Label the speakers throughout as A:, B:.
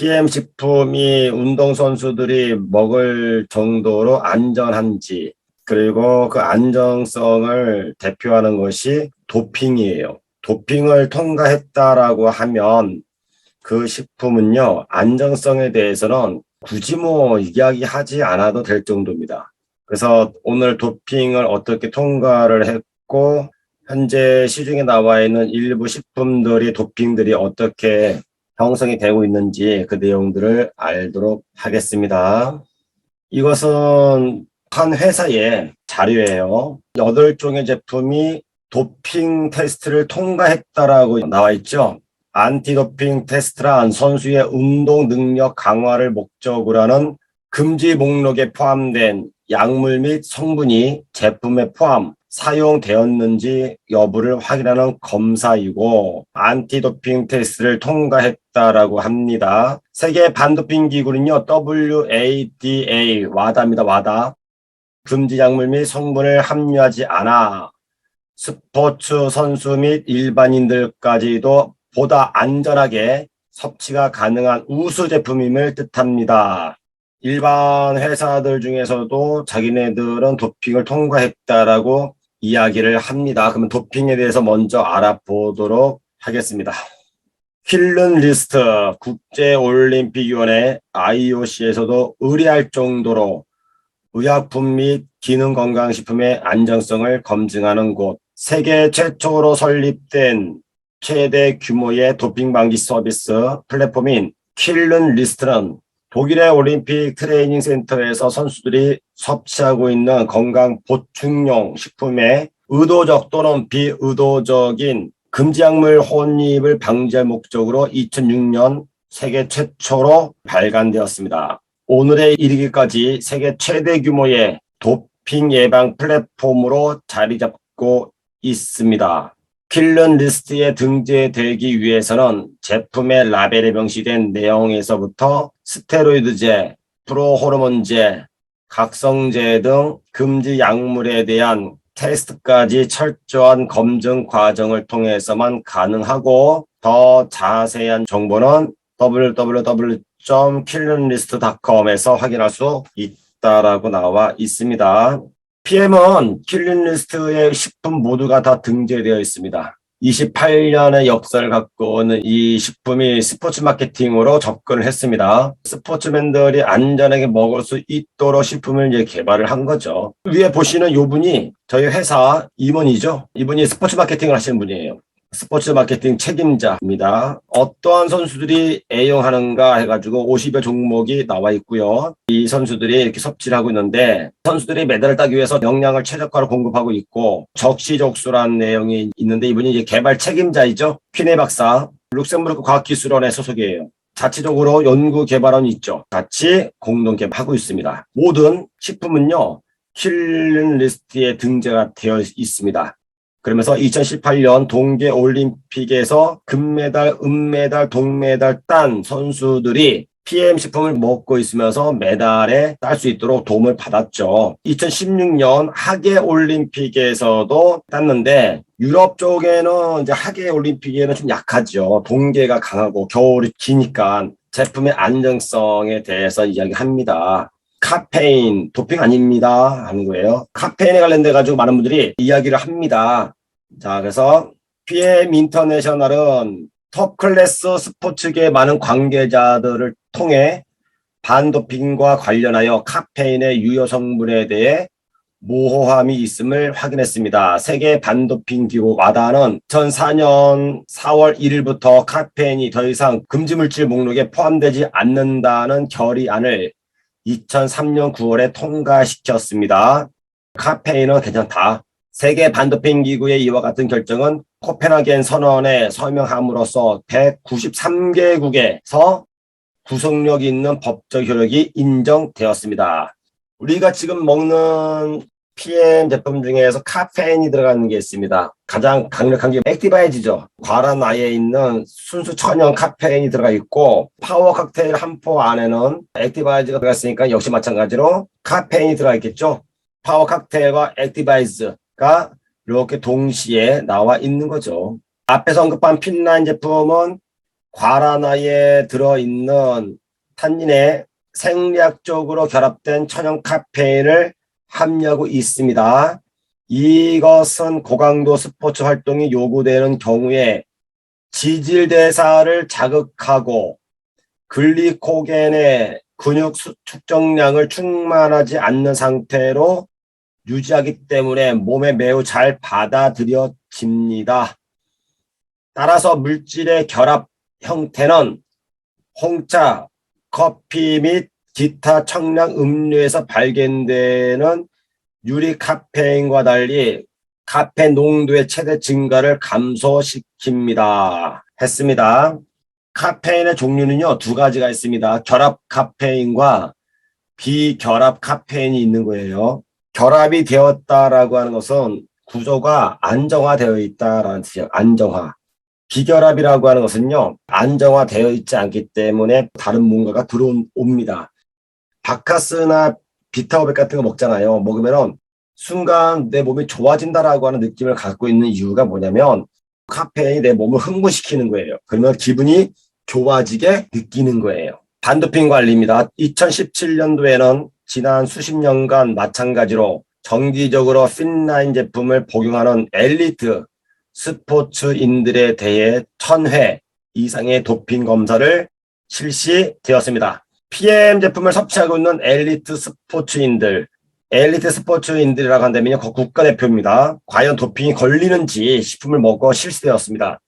A: PM 식품이 운동선수들이 먹을 정도로 안전한지, 그리고 그 안정성을 대표하는 것이 도핑이에요. 도핑을 통과했다라고 하면 그 식품은요, 안정성에 대해서는 굳이 이야기하지 않아도 될 정도입니다. 그래서 오늘 도핑을 어떻게 통과를 했고, 현재 시중에 나와 있는 일부 식품들이 도핑들이 어떻게 형성이 되고 있는지 그 내용들을 알도록 하겠습니다. 이것은 한 회사의 자료예요. 8종의 제품이 도핑 테스트를 통과했다라고 나와 있죠. 안티도핑 테스트란 선수의 운동 능력 강화를 목적으로 하는 금지 목록에 포함된 약물 및 성분이 제품에 사용되었는지 여부를 확인하는 검사이고, 안티도핑 테스트를 통과했다라고 합니다. 세계 반도핑 기구는요, WADA, 와다입니다. 와다. 금지 약물 및 성분을 함유하지 않아 스포츠 선수 및 일반인들까지도 보다 안전하게 섭취가 가능한 우수 제품임을 뜻합니다. 일반 회사들 중에서도 자기네들은 도핑을 통과했다라고 이야기를 합니다. 그러면 도핑에 대해서 먼저 알아보도록 하겠습니다. 킬른 리스트 국제올림픽위원회 IOC에서도 의뢰할 정도로 의약품 및 기능건강식품의 안정성을 검증하는 곳, 세계 최초로 설립된 최대 규모의 도핑 방지 서비스 플랫폼인 킬른 리스트는 독일의 올림픽 트레이닝 센터에서 선수들이 섭취하고 있는 건강 보충용 식품의 의도적 또는 비의도적인 금지약물 혼입을 방지할 목적으로 2006년 세계 최초로 발간되었습니다. 오늘에 이르기까지 세계 최대 규모의 도핑 예방 플랫폼으로 자리 잡고 있습니다. 킬른 리스트에 등재되기 위해서는 제품의 라벨에 명시된 내용에서부터 스테로이드제, 프로호르몬제, 각성제 등 금지 약물에 대한 테스트까지 철저한 검증 과정을 통해서만 가능하고, 더 자세한 정보는 www.killinlist.com에서 확인할 수 있다라고 나와 있습니다. PM은 킬린리스트의 식품 모두가 다 등재되어 있습니다. 28년의 역사를 갖고 있는 이 식품이 스포츠 마케팅으로 접근을 했습니다. 스포츠맨들이 안전하게 먹을 수 있도록 식품을 이제 개발을 한 거죠. 위에 보시는 이 분이 저희 회사 임원이죠. 이분이 스포츠 마케팅을 하시는 분이에요. 스포츠 마케팅 책임자입니다. 어떠한 선수들이 애용하는가 해가지고 50여 종목이 나와 있고요. 이 선수들이 이렇게 섭취를 하고 있는데, 선수들이 메달을 따기 위해서 영양을 최저가로 공급하고 있고 적시적소라는 내용이 있는데, 이분이 이제 개발 책임자이죠. 퀴네 박사, 룩셈부르크 과학기술원의 소속이에요. 자체적으로 연구 개발원이 있죠. 같이 공동 개발하고 있습니다. 모든 식품은요, 킬린 리스트에 등재가 되어 있습니다. 그러면서 2018년 동계올림픽에서 금메달, 은메달, 동메달 딴 선수들이 PM 식품을 먹고 있으면서 메달에 딸 수 있도록 도움을 받았죠. 2016년 하계올림픽에서도 땄는데, 유럽 쪽에는 이제 하계올림픽에는 좀 약하죠. 동계가 강하고 겨울이 기니까 제품의 안정성에 대해서 이야기합니다. 카페인, 도핑 아닙니다 하는 거예요. 카페인에 관련돼 가지고 많은 분들이 이야기를 합니다. 자, 그래서 PM 인터내셔널은 톱 클래스 스포츠계 많은 관계자들을 통해 반도핑과 관련하여 카페인의 유효 성분에 대해 모호함이 있음을 확인했습니다. 세계 반도핑 기구 와다는 2004년 4월 1일부터 카페인이 더 이상 금지물질 목록에 포함되지 않는다는 결의안을 2003년 9월에 통과시켰습니다. 카페인은 괜찮다. 세계 반도핑 기구의 이와 같은 결정은 코펜하겐 선언에 서명함으로써 193개국에서 구속력 있는 법적 효력이 인정되었습니다. 우리가 지금 먹는 PM 제품 중에서 카페인이 들어가는 게 있습니다. 가장 강력한 게 액티바이즈죠. 과란화에 있는 순수 천연 카페인이 들어가 있고, 파워 칵테일 한 포 안에는 액티바이즈가 들어갔으니까 역시 마찬가지로 카페인이 들어가 있겠죠. 파워 칵테일과 액티바이즈가 이렇게 동시에 나와 있는 거죠. 앞에서 언급한 핀라인 제품은 과라나에 들어있는 탄닌에 생리학적으로 결합된 천연 카페인을 함유하고 있습니다. 이것은 고강도 스포츠 활동이 요구되는 경우에 지질대사를 자극하고 글리코겐의 근육 축적량을 충만하지 않는 상태로 유지하기 때문에 몸에 매우 잘 받아들여집니다. 따라서 물질의 결합 형태는 홍차, 커피 및 기타 청량 음료에서 발견되는 유리 카페인과 달리 카페인 농도의 최대 증가를 감소시킵니다. 했습니다. 카페인의 종류는요, 두 가지가 있습니다. 결합 카페인과 비결합 카페인이 있는 거예요. 결합이 되었다라고 하는 것은 구조가 안정화되어 있다라는 뜻이에요. 안정화. 비결합이라고 하는 것은요, 안정화되어 있지 않기 때문에 다른 뭔가가 들어옵니다. 바카스나 비타오백 같은 거 먹잖아요. 먹으면 순간 내 몸이 좋아진다라고 하는 느낌을 갖고 있는 이유가 뭐냐면 카페인이 내 몸을 흥분시키는 거예요. 그러면 기분이 좋아지게 느끼는 거예요. 반도핑 관리입니다. 2017년도에는 지난 수십 년간 마찬가지로 정기적으로 핀라인 제품을 복용하는 엘리트 스포츠인들에 대해 1000회 이상의 도핑 검사를 실시되었습니다. PM 제품을 섭취하고 있는 엘리트 스포츠인들이라고 한다면 국가대표입니다. 과연 도핑이 걸리는지 식품을 먹어 실시되었습니다.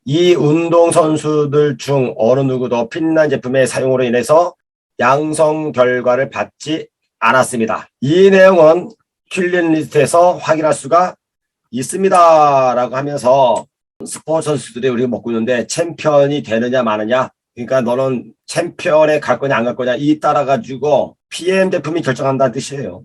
A: 이 운동선수들 중 어느 누구도 핀라인 제품의 사용으로 인해서 양성 결과를 받지 않았습니다. 이 내용은 킬링 리스트에서 확인할 수가 있습니다. 라고 하면서 스포츠 선수들이 우리가 먹고 있는데 챔피언이 되느냐 마느냐, 그러니까 너는 챔피언에 갈 거냐 안 갈 거냐 이 따라가지고 PM 제품이 결정한다는 뜻이에요.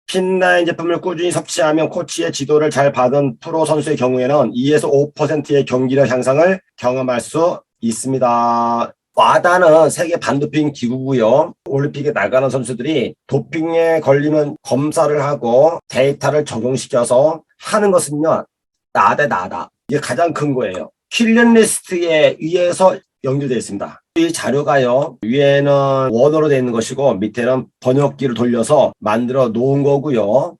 A: 핀라인 제품을 꾸준히 섭취하면 코치의 지도를 잘 받은 프로 선수의 경우에는 2에서 5%의 경기력 향상을 경험할 수 있습니다. 와다는 세계 반도핑 기구고요. 올림픽에 나가는 선수들이 도핑에 걸리면 검사를 하고 데이터를 적용시켜서 하는 것은요, 나다. 이게 가장 큰 거예요. 킬링 리스트에 의해서 연결되어 있습니다. 이 자료가요, 위에는 원어로 되어 있는 것이고 밑에는 번역기를 돌려서 만들어 놓은 거고요.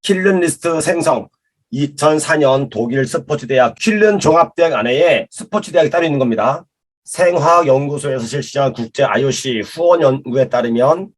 A: 킬링 리스트 생성 2004년 독일 스포츠대학 킬른 종합대학 안에 스포츠대학이 따로 있는 겁니다. 생화학연구소에서 실시한 국제 IOC 후원 연구에 따르면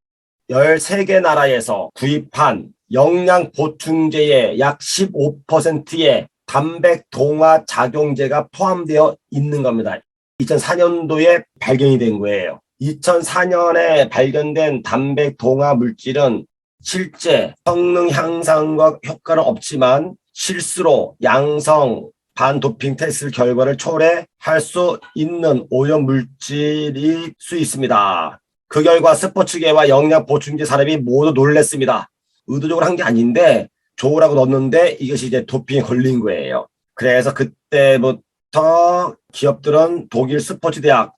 A: 13개 나라에서 구입한 영양 보충제의 약 15%의 단백 동화 작용제가 포함되어 있는 겁니다. 2004년도에 발견이 된 거예요. 2004년에 발견된 단백 동화 물질은 실제 성능 향상과 효과는 없지만 실수로 양성 반도핑 테스트 결과를 초래할 수 있는 오염 물질일 수 있습니다. 그 결과 스포츠계와 영양 보충제 산업이 모두 놀랬습니다. 의도적으로 한 게 아닌데 좋으라고 넣었는데 이것이 이제 도핑에 걸린 거예요. 그래서 그때부터 기업들은 독일 스포츠대학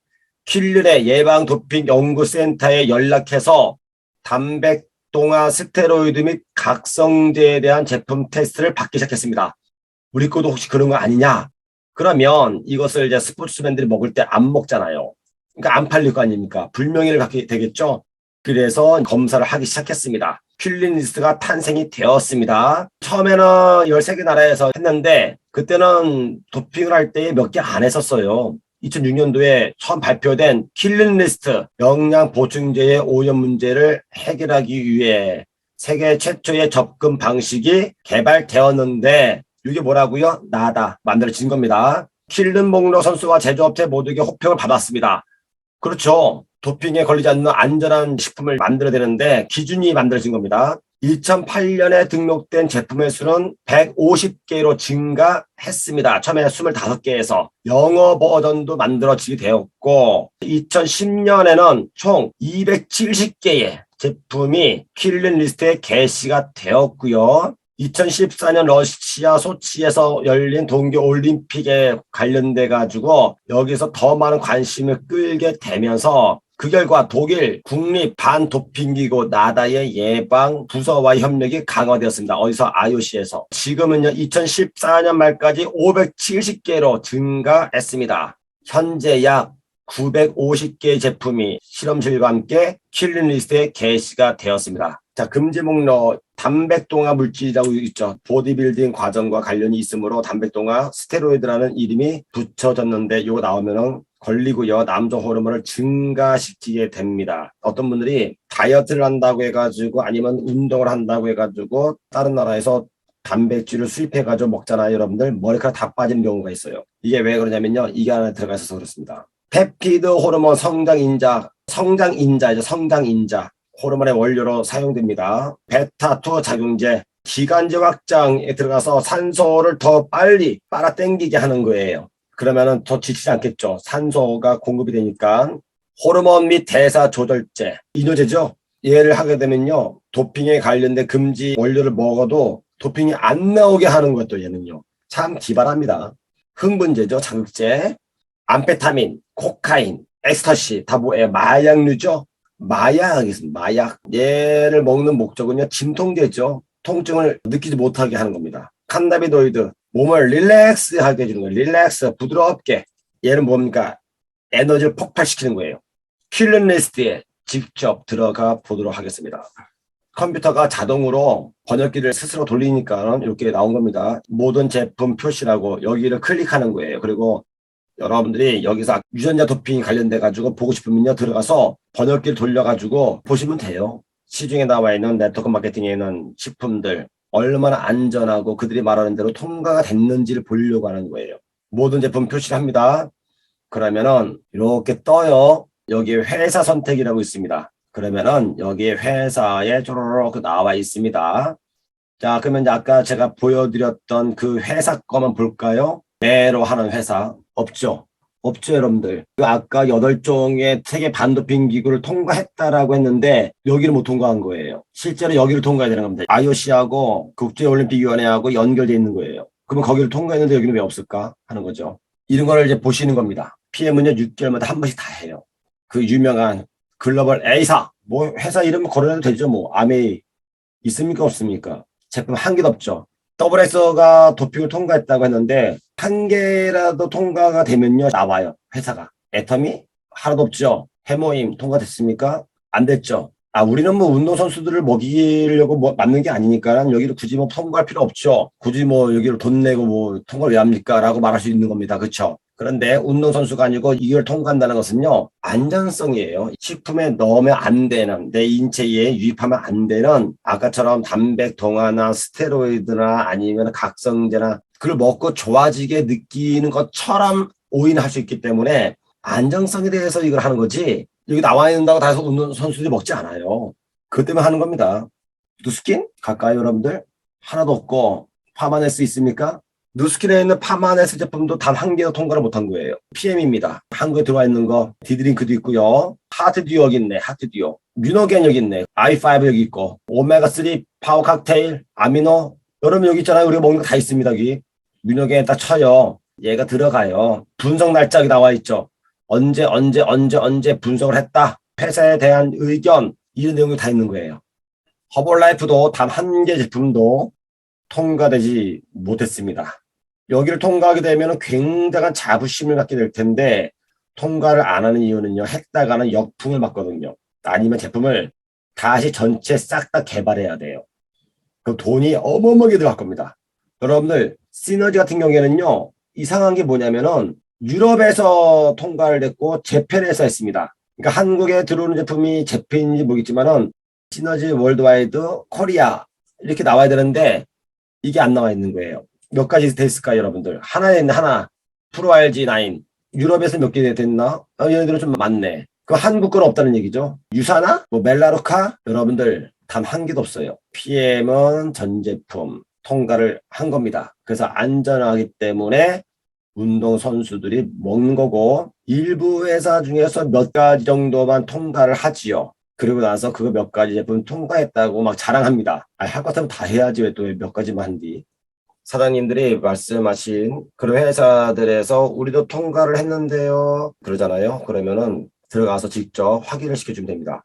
A: 킬른의 예방 도핑 연구센터에 연락해서 단백 동화 스테로이드 및 각성제에 대한 제품 테스트를 받기 시작했습니다. 우리 거도 혹시 그런 거 아니냐? 그러면 이것을 이제 스포츠맨들이 먹을 때 안 먹잖아요. 그러니까 안 팔릴 거 아닙니까? 불명예를 갖게 되겠죠? 그래서 검사를 하기 시작했습니다. 킬링 리스트가 탄생이 되었습니다. 처음에는 13개 나라에서 했는데 그때는 도핑을 할 때 몇 개 안 했었어요. 2006년도에 처음 발표된 킬링 리스트 영양 보충제의 오염 문제를 해결하기 위해 세계 최초의 접근 방식이 개발되었는데 이게 뭐라고요? 나다. 만들어진 겁니다. 킬른 목록 선수와 제조업체 모두에게 호평을 받았습니다. 그렇죠. 도핑에 걸리지 않는 안전한 식품을 만들어야 되는데 기준이 만들어진 겁니다. 2008년에 등록된 제품의 수는 150개로 증가했습니다. 처음에 25개에서 영어 버전도 만들어지게 되었고 2010년에는 총 270개의 제품이 킬링 리스트에 게시가 되었고요. 2014년 러시아 소치에서 열린 동계올림픽에 관련돼 가지고 여기서 더 많은 관심을 끌게 되면서 그 결과 독일 국립 반도핑기구 나다의 예방 부서와의 협력이 강화되었습니다. 어디서? IOC에서. 지금은요 2014년 말까지 570개로 증가했습니다. 현재 약 950개의 제품이 실험실과 함께 킬링 리스트에 게시가 되었습니다. 자, 금지 목록 단백동화 물질이라고 있죠. 보디빌딩 과정과 관련이 있으므로 단백동화 스테로이드라는 이름이 붙여졌는데 이거 나오면은 걸리고요. 남성 호르몬을 증가시키게 됩니다. 어떤 분들이 다이어트를 한다고 해가지고 아니면 운동을 한다고 해가지고 다른 나라에서 단백질을 수입해가지고 먹잖아요. 여러분들 머리카락 다 빠지는 경우가 있어요. 이게 왜 그러냐면요. 이게 안에 들어가 있어서 그렇습니다. 펩티드 호르몬 성장인자죠. 성장인자 호르몬의 원료로 사용됩니다. 베타2 작용제 기관지 확장에 들어가서 산소를 더 빨리 빨아당기게 하는 거예요. 그러면은 더 지치지 않겠죠. 산소가 공급이 되니까. 호르몬 및 대사 조절제 이뇨제죠. 얘를 하게 되면요. 도핑에 관련된 금지 원료를 먹어도 도핑이 안 나오게 하는 것도 얘는요. 참 기발합니다. 흥분제죠. 자극제. 암페타민, 코카인, 엑스터시 다 뭐예요? 마약류죠. 마약이겠습니다. 마약. 얘를 먹는 목적은요. 진통제죠. 통증을 느끼지 못하게 하는 겁니다. 칸나비노이드. 몸을 릴렉스하게 해주는 거예요. 릴렉스, 부드럽게. 얘는 뭡니까? 에너지를 폭발시키는 거예요. 킬링 리스트에 직접 들어가 보도록 하겠습니다. 컴퓨터가 자동으로 번역기를 스스로 돌리니까 이렇게 나온 겁니다. 모든 제품 표시라고 여기를 클릭하는 거예요. 그리고 여러분들이 여기서 유전자 도핑이 관련돼 가지고 보고 싶으면요 들어가서 번역기를 돌려 가지고 보시면 돼요. 시중에 나와 있는 네트워크 마케팅에 있는 식품들 얼마나 안전하고 그들이 말하는 대로 통과가 됐는지를 보려고 하는 거예요. 모든 제품 표시를 합니다. 그러면은 이렇게 떠요. 여기에 회사 선택이라고 있습니다. 그러면은 여기에 회사에 쪼로록 나와 있습니다. 자, 그러면 이제 아까 제가 보여드렸던 그 회사 거만 볼까요? 매로 하는 회사 없죠? 없죠, 여러분들. 아까 8종의 세계 반도핑 기구를 통과했다라고 했는데 여기를 못 통과한 거예요. 실제로 여기를 통과해야 되는 겁니다. IOC하고 국제올림픽위원회하고 연결되어 있는 거예요. 그러면 거기를 통과했는데 여기는 왜 없을까 하는 거죠. 이런 거를 이제 보시는 겁니다. PM은요 6개월마다 한 번씩 다 해요. 그 유명한 글로벌 A사 뭐 회사 이름 거론해도 되죠. 뭐 아메이 있습니까 없습니까? 제품 한 개도 없죠. WS가 도핑을 통과했다고 했는데 한 개라도 통과가 되면요 나와요. 회사가. 애터미 하나도 없죠. 해모임 통과됐습니까? 안 됐죠. 아, 우리는 뭐 운동선수들을 먹이려고 뭐 맞는 게 아니니까 여기를 굳이 뭐 통과할 필요 없죠. 굳이 뭐 여기를 돈 내고 뭐 통과를 왜 합니까? 라고 말할 수 있는 겁니다. 그렇죠? 그런데 운동선수가 아니고 이걸 통과한다는 것은요 안전성이에요. 식품에 넣으면 안 되는, 내 인체에 유입하면 안 되는 아까처럼 단백동화나 스테로이드나 아니면 각성제나 그걸 먹고 좋아지게 느끼는 것처럼 오인할 수 있기 때문에 안정성에 대해서 이걸 하는 거지 여기 나와 있는다고 다 해서 운동선수들이 먹지 않아요. 그것 때문에 하는 겁니다. 누스킨? 갈까요 여러분들? 하나도 없고 파마네스 있습니까? 누스킨에 있는 파마네스 제품도 단 한 개도 통과를 못한 거예요. PM입니다. 한국에 들어와 있는 거 디드링크도 있고요. 하트듀오 여기 있네. 하트듀오. 뮤노겐 여기 있네. i5 여기 있고 오메가3 파워 칵테일 아미노 여러분 여기 있잖아요. 우리가 먹는 거 다 있습니다. 여기 뮤노겐에 딱 쳐요. 얘가 들어가요. 분석 날짜가 나와 있죠. 언제 분석을 했다. 회사에 대한 의견 이런 내용이 다 있는 거예요. 허벌라이프도 단 한 개 제품도 통과되지 못했습니다. 여기를 통과하게 되면 굉장한 자부심을 갖게 될 텐데 통과를 안 하는 이유는요. 했다가는 역풍을 맞거든요. 아니면 제품을 다시 전체 싹 다 개발해야 돼요. 그 돈이 어마어마하게 들어갈 겁니다. 여러분들 시너지 같은 경우에는요. 이상한 게 뭐냐면은 유럽에서 통과를 됐고 재팬에서 했습니다. 그러니까 한국에 들어오는 제품이 재팬인지 모르겠지만은 시너지 월드와이드 코리아 이렇게 나와야 되는데 이게 안 나와 있는 거예요. 몇 가지 됐을까요, 여러분들? 하나에 있는 하나, 프로RG9. 유럽에서 몇 개 됐나? 얘네들은 좀 많네. 그 한국 건 없다는 얘기죠. 유사나, 뭐 멜라로카, 여러분들 단 한 개도 없어요. PM은 전 제품 통과를 한 겁니다. 그래서 안전하기 때문에 운동 선수들이 먹는 거고 일부 회사 중에서 몇 가지 정도만 통과를 하지요. 그리고 나서 그거 몇 가지 제품 통과했다고 막 자랑합니다. 할 것 같으면 다 해야지 왜 또 몇 가지만 한디. 사장님들이 말씀하신 그런 회사들에서 우리도 통과를 했는데요. 그러잖아요. 그러면은 들어가서 직접 확인을 시켜주면 됩니다.